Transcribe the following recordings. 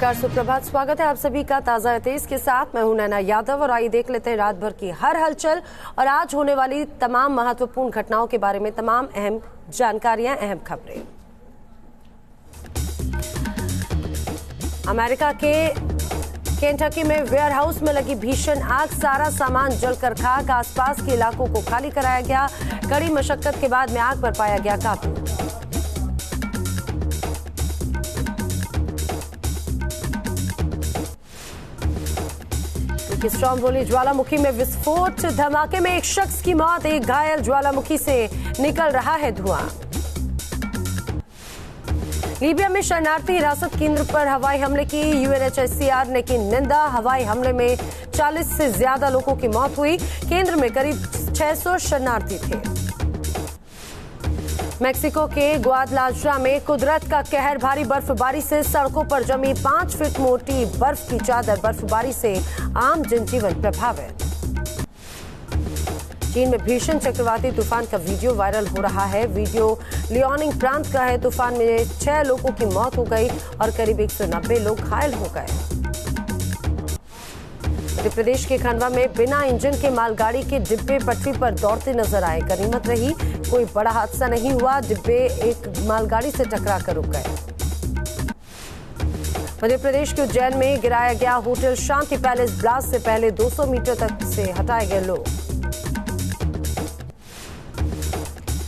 नमस्कार, सुप्रभात। स्वागत है आप सभी का ताजा तेज के साथ। मैं हूं नैना यादव और आइए देख लेते हैं रात भर की हर हलचल और आज होने वाली तमाम महत्वपूर्ण घटनाओं के बारे में तमाम अहम जानकारियां, अहम खबरें। अमेरिका के केंटकी में वेयरहाउस में लगी भीषण आग, सारा सामान जलकर खाक। आसपास के इलाकों को खाली कराया गया। कड़ी मशक्कत के बाद में आग पर पाया गया काबू। स्ट्रॉम्बोली ज्वालामुखी में विस्फोट, धमाके में एक शख्स की मौत, एक घायल। ज्वालामुखी से निकल रहा है धुआं। लीबिया में शरणार्थी हिरासत केंद्र पर हवाई हमले की यूएनएचसीआर ने की निंदा। हवाई हमले में 40 से ज्यादा लोगों की मौत हुई। केंद्र में करीब 600 शरणार्थी थे। मेक्सिको के ग्वादलाजरा में कुदरत का कहर, भारी बर्फबारी से सड़कों पर जमी 5 फीट मोटी बर्फ की चादर। बर्फबारी से आम जनजीवन प्रभावित। चीन में भीषण चक्रवाती तूफान का वीडियो वायरल हो रहा है। वीडियो लियोनिंग प्रांत का है। तूफान में 6 लोगों की मौत हो गई और करीब 190 लोग घायल हो गए। मध्य प्रदेश के खंडवा में बिना इंजन के मालगाड़ी के डिब्बे पटरी पर दौड़ते नजर आए। गनीमत रही, कोई बड़ा हादसा नहीं हुआ। डिब्बे एक मालगाड़ी से टकरा कर रुक गए। मध्य प्रदेश के उज्जैन में गिराया गया होटल शांति पैलेस। ब्लास्ट से पहले 200 मीटर तक से हटाए गए लोग।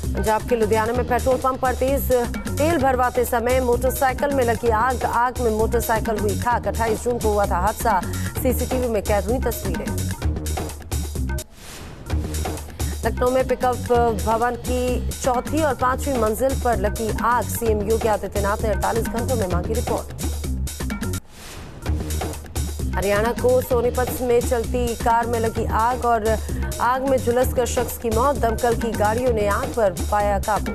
पंजाब के लुधियाना में पेट्रोल पंप पर तेल भरवाते समय मोटरसाइकिल में लगी आग। आग में मोटरसाइकिल हुई खाक। 28 जून को हुआ था हादसा। सीसीटीवी में कैद हुई तस्वीरें। लखनऊ में पिकअप भवन की 4थी और 5वीं मंजिल पर लगी आग। सीएम योगी आदित्यनाथ ने 48 घंटों में मांगी रिपोर्ट। हरियाणा को सोनीपत में चलती कार में लगी आग और आग में झुलसकर शख्स की मौत। दमकल की गाड़ियों ने आग पर पाया काबू।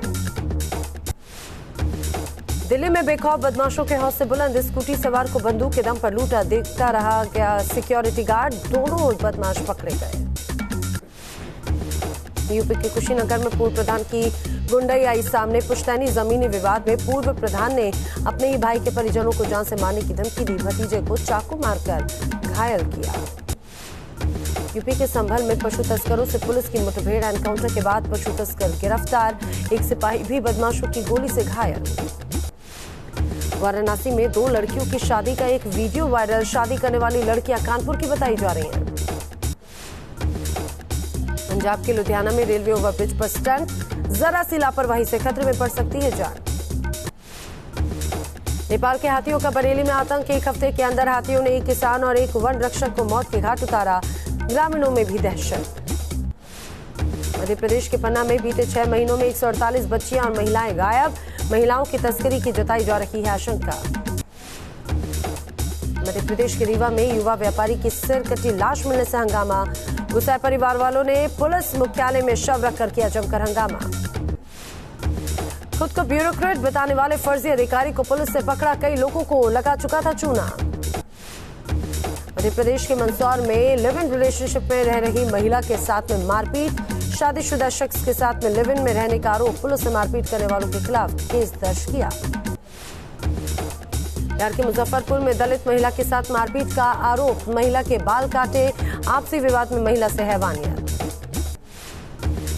दिल्ली में बेखौफ बदमाशों के हौसले बुलंद। स्कूटी सवार को बंदूक के दम पर लूटा। देखता रहा गया सिक्योरिटी गार्ड। दोनों बदमाश पकड़े गए। यूपी के कुशीनगर में पूर्व प्रधान की गुंडई आई सामने। पुश्तैनी जमीनी विवाद में पूर्व प्रधान ने अपने ही भाई के परिजनों को जान से मारने की धमकी दी। भतीजे को चाकू मारकर घायल किया। यूपी के संभल में पशु तस्करों से पुलिस की मुठभेड़। एनकाउंटर के बाद पशु तस्कर गिरफ्तार। एक सिपाही भी बदमाशों की गोली से घायल। वाराणसी में 2 लड़कियों की शादी का एक वीडियो वायरल। शादी करने वाली लड़कियां कानपुर की बताई जा रही हैं। पंजाब के लुधियाना में रेलवे ओवरब्रिज पर स्टंट। जरा सी लापरवाही से खतरे में पड़ सकती है जान। नेपाल के हाथियों का बरेली में आतंक। एक हफ्ते के अंदर हाथियों ने एक किसान और एक वन रक्षक को मौत के घाट उतारा। ग्रामीणों में भी दहशत। मध्य प्रदेश के पन्ना में बीते 6 महीनों में 148 बच्चियां और महिलाएं गायब। महिलाओं की तस्करी की जताई जा रही है आशंका। मध्य प्रदेश के रीवा में युवा व्यापारी की सिर कटी लाश मिलने से हंगामा। गुस्साए परिवार वालों ने पुलिस मुख्यालय में शव रखकर किया जमकर हंगामा। खुद को ब्यूरोक्रेट बताने वाले फर्जी अधिकारी को पुलिस से पकड़ा। कई लोगों को लगा चुका था चूना। मध्य प्रदेश के मंदसौर में लिव इन रिलेशनशिप में रह रही महिला के साथ में मारपीट। शादीशुदा शख्स के साथ में लिव इन में रहने का आरोप। पुलिस ने मारपीट करने वालों के खिलाफ केस दर्ज किया। बिहार के मुजफ्फरपुर में दलित महिला के साथ मारपीट का आरोप। महिला के बाल काटे। आपसी विवाद में महिला से हैवानियत।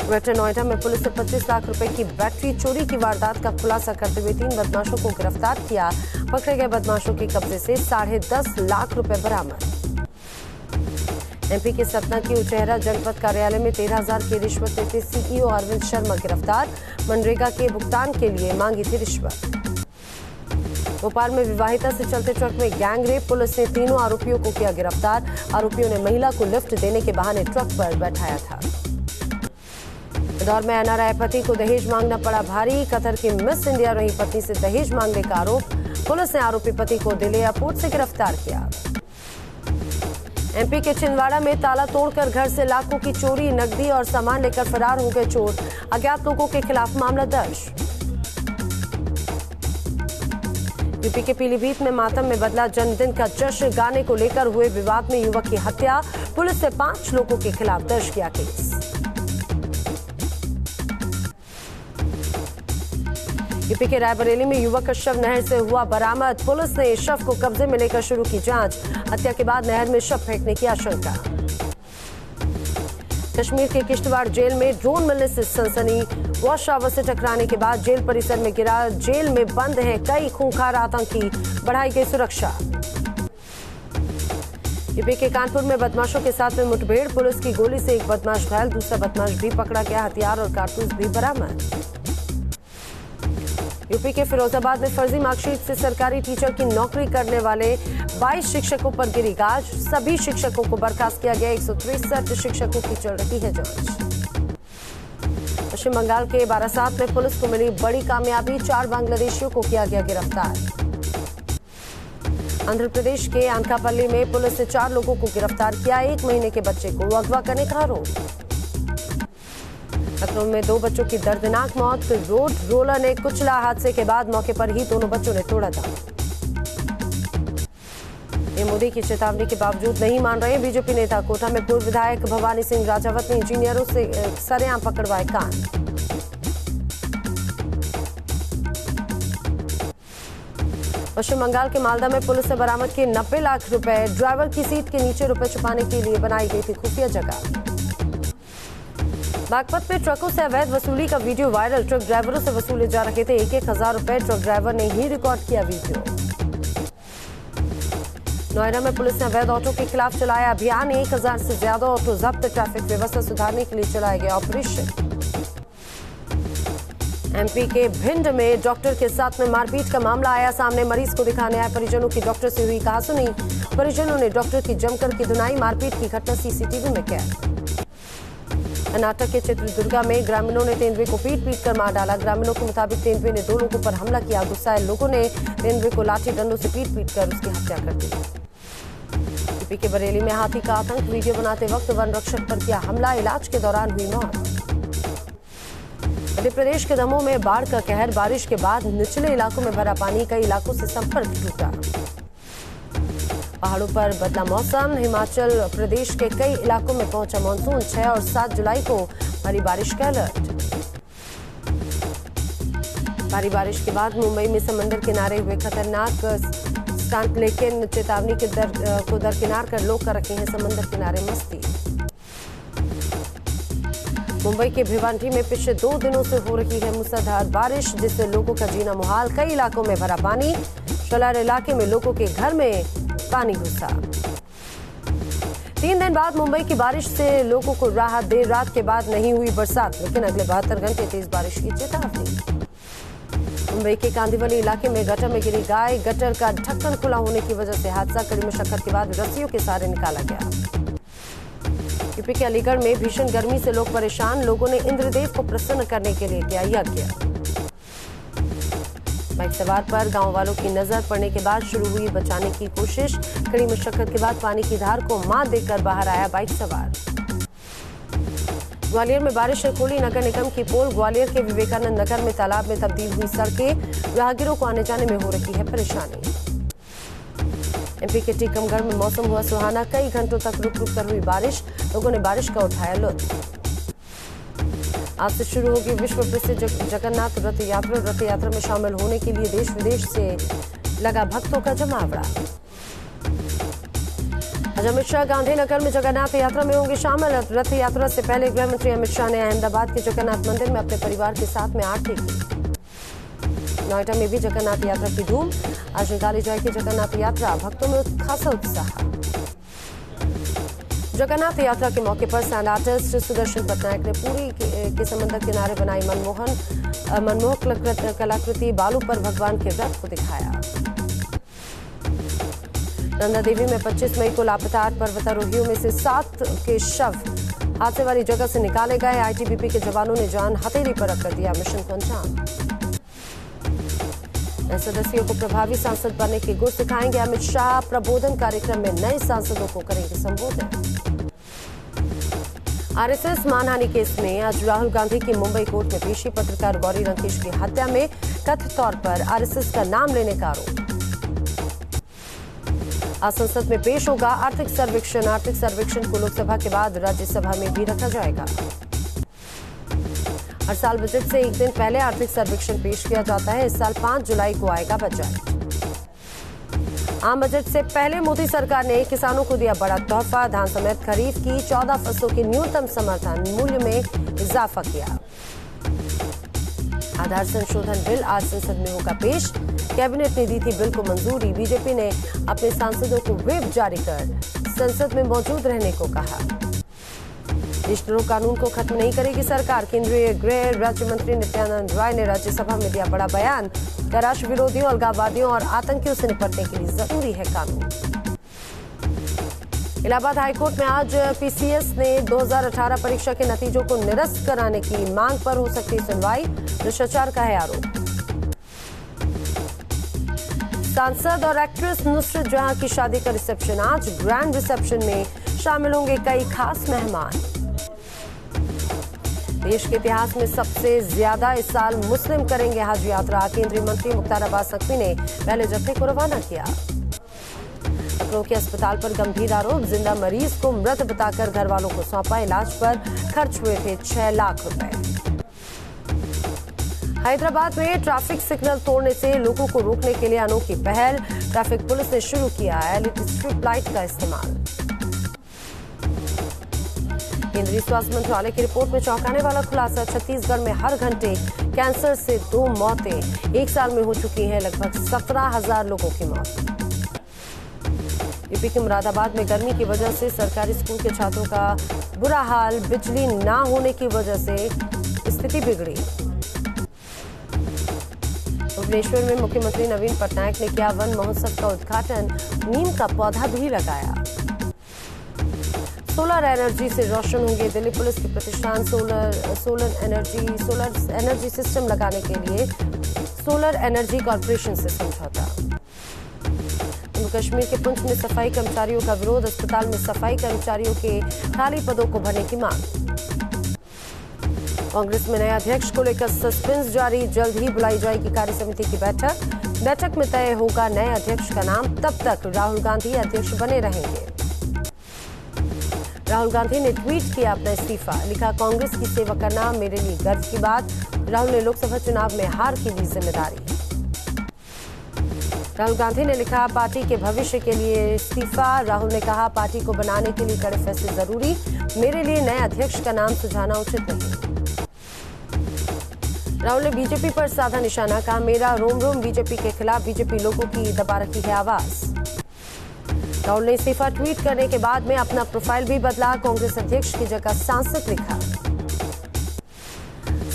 ग्रेटर नोएडा में पुलिस ने 25 लाख रुपए की बैटरी चोरी की वारदात का खुलासा करते हुए 3 बदमाशों को गिरफ्तार किया। पकड़े गए बदमाशों के कब्जे से 10.5 लाख रुपए बरामद। एमपी के सतना की उचेहरा जनपद कार्यालय में 13,000 की रिश्वत लेते सीईओ अरविंद शर्मा गिरफ्तार। मनरेगा के भुगतान के लिए मांगी थी रिश्वत। भोपाल में विवाहिता से चलते ट्रक में गैंग रेप। पुलिस ने तीनों आरोपियों को किया गिरफ्तार। आरोपियों ने महिला को लिफ्ट देने के बहाने ट्रक पर बैठाया था। इंदौर में एनआरआई पति को दहेज मांगना पड़ा भारी। कतर की मिस इंडिया रही पत्नी से दहेज मांगने का आरोप। पुलिस ने आरोपी पति को दिल्ली एयरपोर्ट से गिरफ्तार किया। एमपी के छिंदवाड़ा में ताला तोड़कर घर से लाखों की चोरी, नकदी और सामान लेकर फरार हो गए चोर। अज्ञात लोगों के खिलाफ मामला दर्ज। यूपी के पीलीभीत में मातम में बदला जन्मदिन का जश्न। गाने को लेकर हुए विवाद में युवक की हत्या। पुलिस ने 5 लोगों के खिलाफ दर्ज किया केस। यूपी के रायबरेली में युवक का शव नहर से हुआ बरामद। पुलिस ने शव को कब्जे में लेकर शुरू की जांच। हत्या के बाद नहर में शव फेंकने की आशंका। कश्मीर के किश्तवाड़ जेल में ड्रोन मिलने से सनसनी। वॉच टावर से टकराने के बाद जेल परिसर में गिरा। जेल में बंद हैं कई खूंखार आतंकी, बढ़ाई गई सुरक्षा। यूपी के कानपुर में बदमाशों के साथ में मुठभेड़। पुलिस की गोली से एक बदमाश घायल, दूसरा बदमाश भी पकड़ा गया। हथियार और कारतूस भी बरामद। यूपी के फिरोजाबाद में फर्जी मार्कशीट से सरकारी टीचर की नौकरी करने वाले 22 शिक्षकों पर गिरी गाज। सभी शिक्षकों को बर्खास्त किया गया। 163 शिक्षकों की चल रही है जांच। पश्चिम बंगाल के बारासात में पुलिस को मिली बड़ी कामयाबी। 4 बांग्लादेशियों को किया गया गिरफ्तार। आंध्र प्रदेश के अनकापल्ली में पुलिस ने 4 लोगों को गिरफ्तार किया। 1 महीने के बच्चे को अगवा करने का आरोप। लखनऊ में 2 बच्चों की दर्दनाक मौत। रोड रोलर ने कुचला। हादसे के बाद मौके पर ही दोनों बच्चों ने तोड़ा दम। मोदी की चेतावनी के बावजूद नहीं मान रहे बीजेपी नेता। कोटा में पूर्व विधायक भवानी सिंह राजावत ने इंजीनियरों से सरेआम पकड़वाए कान। पश्चिम बंगाल के मालदा में पुलिस ने बरामद किए 90 लाख रुपए। ड्राइवर की सीट के नीचे रुपए छुपाने के लिए बनाई गई थी खुफिया जगह। बागपत में ट्रकों से अवैध वसूली का वीडियो वायरल। ट्रक ड्राइवरों से वसूले जा रहे थे 1-1 हजार रुपए। ट्रक ड्राइवर ने ही रिकॉर्ड किया वीडियो। नोएडा में पुलिस ने अवैध ऑटो के खिलाफ चलाया अभियान। 1000 से ज्यादा ऑटो जब्त। ट्रैफिक व्यवस्था सुधारने के लिए चलाया गया ऑपरेशन। एमपी के भिंड में डॉक्टर के साथ में मारपीट का मामला आया सामने। मरीज को दिखाने आए परिजनों की डॉक्टर से हुई कहासुनी। परिजनों ने डॉक्टर की जमकर की धुनाई। मारपीट की घटना सीसीटीवी में कैद। कर्नाटक के चित्रदुर्गा में ग्रामीणों ने तेंदुए को पीट कर मार डाला। ग्रामीणों के मुताबिक तेंदुए ने 2 लोगों पर हमला किया। गुस्साए लोगों ने तेंदुए को लाठी डंडों से पीट कर उसकी हत्या कर दी। यूपी के बरेली में हाथी का आतंक। वीडियो बनाते वक्त वन रक्षक पर किया हमला। इलाज के दौरान हुई मौत। मध्य प्रदेश के दमोह में बाढ़ का कहर। बारिश के बाद निचले इलाकों में भरा पानी। कई इलाकों से संपर्क टूटा। पहाड़ों पर बदला मौसम। हिमाचल प्रदेश के कई इलाकों में पहुंचा मानसून। 6 और 7 जुलाई को भारी बारिश का अलर्ट। भारी बारिश के बाद मुंबई में समंदर किनारे हुए खतरनाक स्टंट। लेकिन चेतावनी को दरकिनार कर लोग कर रखे हैं समंदर किनारे मस्ती। मुंबई के भिवंडी में पिछले 2 दिनों से हो रही है मूसलाधार बारिश, जिससे लोगों का जीना मुहाल। कई इलाकों में भरा पानी। शलार इलाके में लोगों के घर में पानी घुसा। 3 दिन बाद मुंबई की बारिश से लोगों को राहत। देर रात के बाद नहीं हुई बरसात, लेकिन अगले 72 घंटे तेज बारिश की चेतावनी। मुंबई के कांदिवली इलाके में गटर में गिरी गाय। गटर का ढक्कन खुला होने की वजह से हादसा। कड़ी मशक्कत के बाद रस्सियों के सहारे निकाला गया। यूपी के अलीगढ़ में भीषण गर्मी से लोग परेशान। लोगों ने इंद्रदेव को प्रसन्न करने के लिए किया यज्ञ। बाइक सवार पर गांव वालों की नजर पड़ने के बाद शुरू हुई बचाने की कोशिश। कड़ी मशक्कत के बाद पानी की धार को मात देकर बाहर आया बाइक सवार। ग्वालियर में बारिश से खोली नगर निगम की पोल। ग्वालियर के विवेकानंद नगर में तालाब में तब्दील हुई सड़कें। राहगीरों को आने जाने में हो रही है परेशानी। एमपी के टीकमगढ़ में मौसम हुआ सुहाना। कई घंटों तक रुक रुक कर हुई बारिश। लोगों ने बारिश का उठाया लुत्फ। आज से शुरू होगी विश्व प्रसिद्ध जगन्नाथ रथ यात्रा। रथ यात्रा में शामिल होने के लिए देश विदेश से लगा भक्तों का जमावड़ा। आज अमित शाह गांधीनगर में जगन्नाथ यात्रा में होंगे शामिल। रथ यात्रा से पहले गृह मंत्री अमित शाह ने अहमदाबाद के जगन्नाथ मंदिर में अपने परिवार के साथ में आरती की। नोएडा में भी जगन्नाथ यात्रा की धूम। आज निकाली जाएगी जगन्नाथ यात्रा। भक्तों में खासा उत्साह। जगन्नाथ यात्रा के मौके पर सैंड आर्टिस्ट सुदर्शन पटनायक ने पूरी के समंदर किनारे बनाई मनमोहक कलाकृति। बालू पर भगवान के रथ को दिखाया। नंदा देवी में 25 मई को लापता 8 पर्वतारोहियों में से 7 के शव हादसे वाली जगह से निकाले गए। आईटीबीपी के जवानों ने जान हथेली पर रख कर दिया मिशन को अंजाम। नए सदस्यों को प्रभावी सांसद बनने के गुर सिखाएंगे अमित शाह। प्रबोधन कार्यक्रम में नए सांसदों को करेंगे संबोधित। आरएसएस मानहानि केस में आज राहुल गांधी की मुंबई कोर्ट में पेशी। पत्रकार गौरी लंकेश की हत्या में कथित तौर पर आरएसएस का नाम लेने का आरोप। आज संसद में पेश होगा आर्थिक सर्वेक्षण। आर्थिक सर्वेक्षण को लोकसभा के बाद राज्यसभा में भी रखा जाएगा। हर साल बजट से एक दिन पहले आर्थिक सर्वेक्षण पेश किया जाता है। इस साल 5 जुलाई को आएगा बजट। आम बजट से पहले मोदी सरकार ने किसानों को दिया बड़ा तोहफा। धान समेत खरीफ की 14 फसलों के न्यूनतम समर्थन मूल्य में इजाफा किया। आधार संशोधन बिल आज संसद में होगा पेश। कैबिनेट ने दी थी बिल को मंजूरी। बीजेपी ने अपने सांसदों को व्हिप जारी कर संसद में मौजूद रहने को कहा। देशद्रोह कानून को खत्म नहीं करेगी सरकार। केंद्रीय गृह राज्य मंत्री नित्यानंद राय ने राज्यसभा में दिया बड़ा बयान। राष्ट्र विरोधियों, अलगाववादियों और आतंकियों से निपटने के लिए जरूरी है कानून। इलाहाबाद हाईकोर्ट में आज पीसीएस ने 2018 परीक्षा के नतीजों को निरस्त कराने की मांग पर हो सकती सुनवाई। भ्रष्टाचार का है आरोप। सांसद और एक्ट्रेस नुसरत जहां की शादी का रिसेप्शन आज। ग्रैंड रिसेप्शन में शामिल होंगे कई खास मेहमान। देश के इतिहास में सबसे ज्यादा इस साल मुस्लिम करेंगे हज यात्रा। केंद्रीय मंत्री मुख्तार अब्बास नकवी ने पहले जत्थे को रवाना किया। लखनऊ के अस्पताल पर गंभीर आरोप। जिंदा मरीज को मृत बताकर घर वालों को सौंपा। इलाज पर खर्च हुए थे 6 लाख रुपए। हैदराबाद में ट्रैफिक सिग्नल तोड़ने से लोगों को रोकने के लिए अनोखी पहल। ट्रैफिक पुलिस ने शुरू किया एलईडी स्ट्रिप लाइट का इस्तेमाल। केंद्रीय स्वास्थ्य मंत्रालय की रिपोर्ट में चौंकाने वाला खुलासा। छत्तीसगढ़ में हर घंटे कैंसर से 2 मौतें। एक साल में हो चुकी है लगभग 17,000 लोगों की मौत। यूपी के मुरादाबाद में गर्मी की वजह से सरकारी स्कूल के छात्रों का बुरा हाल। बिजली न होने की वजह से स्थिति बिगड़ी। भुवनेश्वर में मुख्यमंत्री नवीन पटनायक ने किया वन महोत्सव का उद्घाटन। नीम का पौधा भी लगाया। सोलर एनर्जी से रोशन होंगे दिल्ली पुलिस के प्रतिष्ठान। सोलर एनर्जी सिस्टम लगाने के लिए सोलर एनर्जी कॉर्पोरेशन से समझौता। जम्मू कश्मीर के पुंछ में सफाई कर्मचारियों का विरोध। अस्पताल में सफाई कर्मचारियों के खाली पदों को भरने की मांग। कांग्रेस में नए अध्यक्ष को लेकर सस्पेंस जारी। जल्द ही बुलाई जाएगी कार्य समिति की बैठक में तय होगा नए अध्यक्ष का नाम। तब तक राहुल गांधी अध्यक्ष बने रहेंगे। राहुल गांधी ने ट्वीट किया अपना इस्तीफा। लिखा, कांग्रेस की सेवा करना मेरे लिए गर्व की बात। राहुल ने लोकसभा चुनाव में हार की ली जिम्मेदारी। राहुल गांधी ने लिखा, पार्टी के भविष्य के लिए इस्तीफा। राहुल ने कहा, पार्टी को बनाने के लिए कड़े फैसले जरूरी। मेरे लिए नए अध्यक्ष का नाम सुझाना उचित नहीं। राहुल ने बीजेपी पर साधा निशाना। कहा, मेरा रोम रोम बीजेपी के खिलाफ। बीजेपी लोगों की दबा रखी है आवाज। राहुल ने इस्तीफा ट्वीट करने के बाद में अपना प्रोफाइल भी बदला। कांग्रेस अध्यक्ष की जगह सांसद लिखा।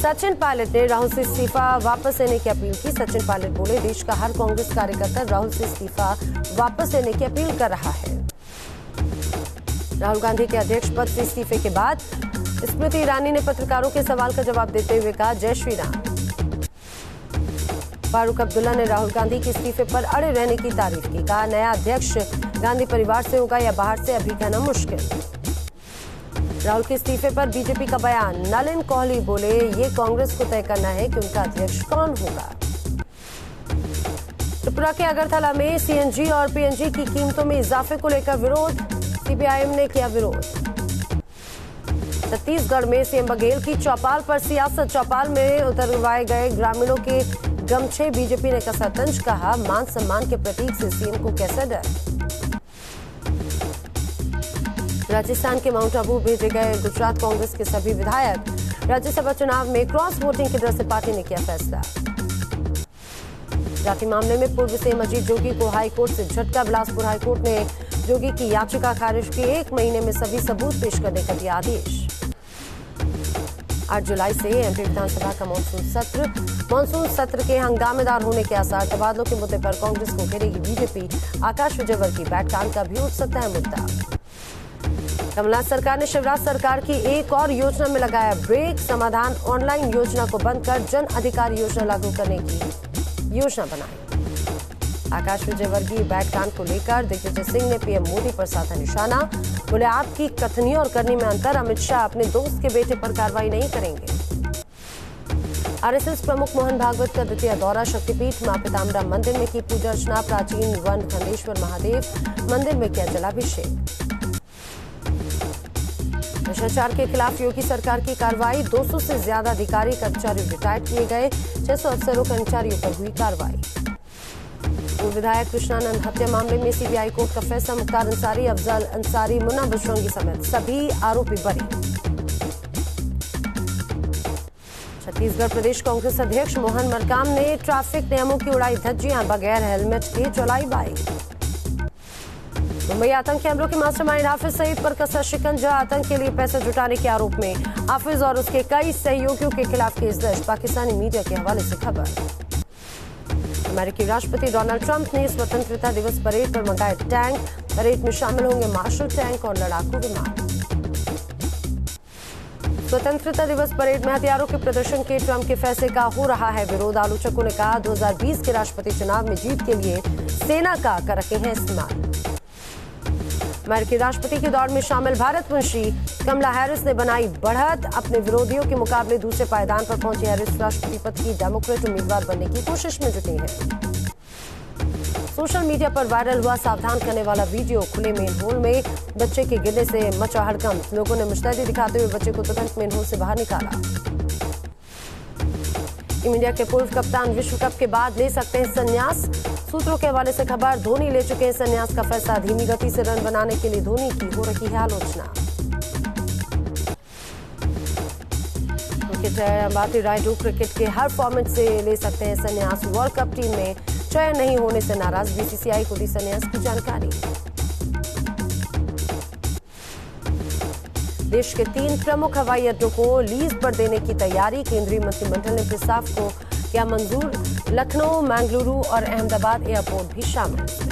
सचिन पायलट ने राहुल से इस्तीफा वापस लेने की अपील की। सचिन पायलट बोले, देश का हर कांग्रेस कार्यकर्ता राहुल से इस्तीफा वापस लेने की अपील कर रहा है। राहुल गांधी के अध्यक्ष पद से इस्तीफे के बाद स्मृति ईरानी ने पत्रकारों के सवाल का जवाब देते हुए कहा, जय श्री राम। फारूक अब्दुल्ला ने राहुल गांधी के इस्तीफे पर अड़े रहने की तारीफ की। कहा, नया अध्यक्ष गांधी परिवार से होगा या बाहर से, अभी कहना मुश्किल। राहुल के इस्तीफे पर बीजेपी का बयान। नलिन कोहली बोले, ये कांग्रेस को तय करना है कि उनका अध्यक्ष कौन होगा। त्रिपुरा के अगरतला में सीएनजी और पीएनजी की कीमतों में इजाफे को लेकर विरोध। सीपीआईएम ने किया विरोध। छत्तीसगढ़ में सीएम बघेल की चौपाल पर सियासत। चौपाल में उतरवाए गए ग्रामीणों के गमछे। बीजेपी ने कसा तंज। कहा, मान सम्मान के प्रतीक से सीएम को कैसे डर। राजस्थान के माउंट आबू भेजे गए गुजरात कांग्रेस के सभी विधायक। राज्यसभा चुनाव में क्रॉस वोटिंग की तरह से पार्टी ने किया फैसला। जाति मामले में पूर्व सीएम अजीत जोगी को हाईकोर्ट से झटका। बिलासपुर हाईकोर्ट ने जोगी की याचिका खारिज की। 1 महीने में सभी सबूत पेश करने का दिया आदेश। 8 जुलाई से एमपी विधानसभा का मानसून सत्र के हंगामेदार होने के आसार। तबादलों के मुद्दे पर कांग्रेस को घेरेगी बीजेपी। आकाश विजयवर्गीय बैठकांड का भी उठ सकता है मुद्दा। कमलनाथ सरकार ने शिवराज सरकार की एक और योजना में लगाया ब्रेक। समाधान ऑनलाइन योजना को बंद कर जन अधिकार योजना लागू करने की योजना बनाई। आकाश विजयवर्गीय बैठकांड को लेकर दिग्विजय सिंह ने पीएम मोदी पर साधा निशाना। बोले, आपकी कथनी और करनी में अंतर। अमित शाह अपने दोस्त के बेटे पर कार्रवाई नहीं करेंगे। आरएसएस प्रमुख मोहन भागवत का द्वितीय दौरा। शक्तिपीठ मां पीताम्बरा मंदिर में की पूजा अर्चना। प्राचीन वन खंडेश्वर महादेव मंदिर में किया जलाभिषेक। भ्रष्टाचार के खिलाफ योगी सरकार की कार्रवाई, 200 से ज्यादा अधिकारी कर्मचारी रिटायर किए गए, 600 अफसरों कर्मचारियों पर हुई कार्रवाई। पूर्व विधायक कृष्णानंद हत्या मामले में सीबीआई कोर्ट का फैसला, मुख्तार अंसारी, अफजल अंसारी, मुन्ना बजरंगी समेत सभी आरोपी बरी। छत्तीसगढ़ प्रदेश कांग्रेस अध्यक्ष मोहन मरकाम ने ट्रैफिक नियमों की उड़ाई धज्जियां, बगैर हेलमेट के चलाई बाइक। मुंबई आतंकी हमलों के मास्टरमाइंड हाफिज सईद पर कसा शिकंजा, आतंक के लिए पैसे जुटाने के आरोप में हाफिज और उसके कई सहयोगियों के खिलाफ केस दर्ज, पाकिस्तानी मीडिया के हवाले से खबर। अमेरिकी राष्ट्रपति डोनाल्ड ट्रंप ने स्वतंत्रता दिवस परेड पर मंगाए टैंक, परेड में शामिल होंगे मार्शल टैंक और लड़ाकू विमान। स्वतंत्रता दिवस परेड में हथियारों के प्रदर्शन के ट्रंप के फैसले का हो रहा है विरोध, आलोचकों ने कहा 2020 के राष्ट्रपति चुनाव में जीत के लिए सेना का कर रखे हैं इस्तेमाल। अमेरिकी राष्ट्रपति के दौड़ में शामिल भारतवंशी कमला हैरिस ने बनाई बढ़त, अपने विरोधियों के मुकाबले दूसरे पायदान पर पहुंची हैरिस राष्ट्रपति पद की डेमोक्रेट उम्मीदवार बनने की कोशिश में जुटी हैं। सोशल मीडिया पर वायरल हुआ सावधान करने वाला वीडियो, खुले मेन होल में बच्चे के गिरने से मचा हड़कंप, लोगों ने मुस्तैदी दिखाते हुए बच्चे को तुरंत मेन होल से बाहर निकाला। टीम इंडिया के पूर्व कप्तान विश्व कप के बाद ले सकते हैं संन्यास, सूत्रों के हवाले से खबर, धोनी ले चुके हैं संन्यास का फैसला, धीमी गति से रन बनाने के लिए धोनी की हो रही है आलोचना। क्रिकेटर अंबाती रायडू क्रिकेट के हर फॉर्मेट से ले सकते हैं संन्यास, वर्ल्ड कप टीम में चयन नहीं होने से नाराज, बीसीसीआई को दी संन्यास की जानकारी। देश के 3 प्रमुख हवाई अड्डों को लीज पर देने की तैयारी, केंद्रीय मंत्रिमंडल ने प्रस्ताव को किया मंजूर, लखनऊ, मंगलुरु और अहमदाबाद एयरपोर्ट भी शामिल।